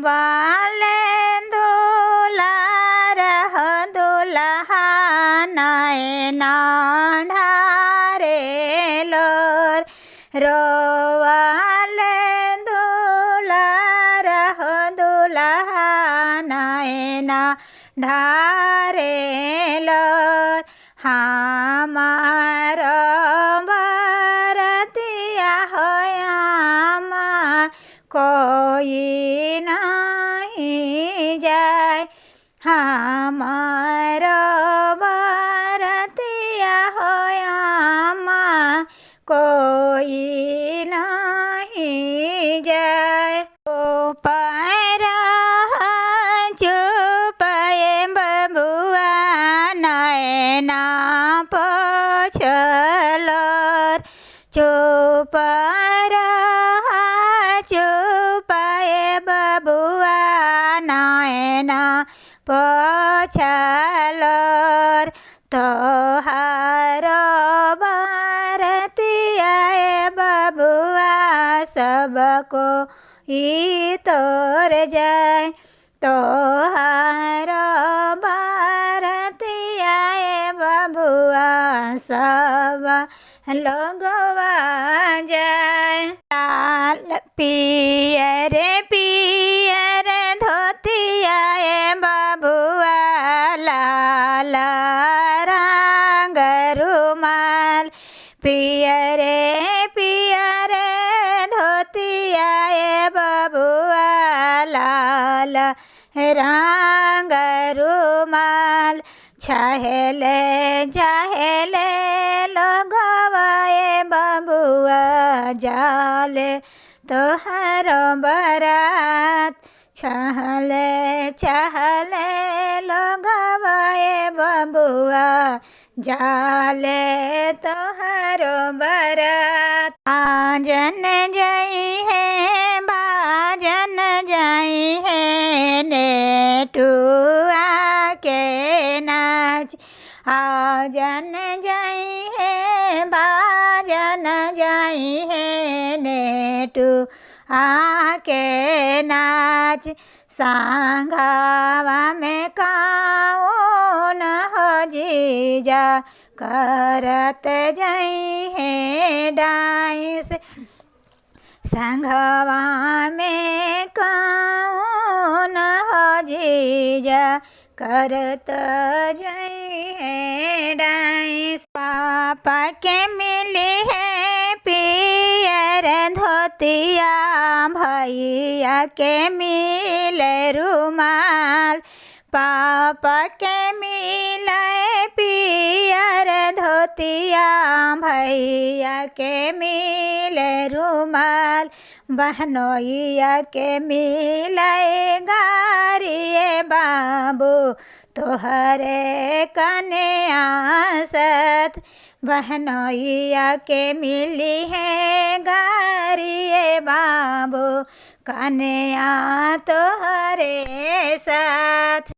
वाले दुलार हो दुल्हा नैना ढारे लोर रोवाले दुलार हो दुल्हा नैना ढारे लोर हमार बरतिया होयामा कोई नहीं जाए हमार बरतिया होयामा कोई नहीं जाए पैर चुपाए बबुआ नैना पछलोर चुप चुपाए बबुआ नैना पछलोर तोहार बरतिया बबुआ सबको ई तोर जाए तोहार बरतिया बबुआ सब लोगवा जाए लाल पियर पियर धोतिया बबुआ लाल रंग रुमाल पियरे पियरे धोतिया बबुआ लाल रंग रुमाल छहले जहले लोगवाए बबुआ जाले तोहर बरात छहले छहले लोगवाए बबुआ जाले तोहर बरात आजन जई है बाजन जई है नेटुआ के नाच आजन जई है बाजन जई है नेटू आके नाच सांघावा में काऊन हो जीजा करत जई है डांस संघवा में कौन हो जीजा करत जई है डांस पापा के मिली है पियर धोतिया भैया के मिले रुमाल पापा के मिले पियर धोतिया भैया के मिले रुमाल बहनोइया के मिले गारिए बाबू तोहरे कने आसत बहनोइया के मिली है गारिए बाबू कने आ तोहरे साथ।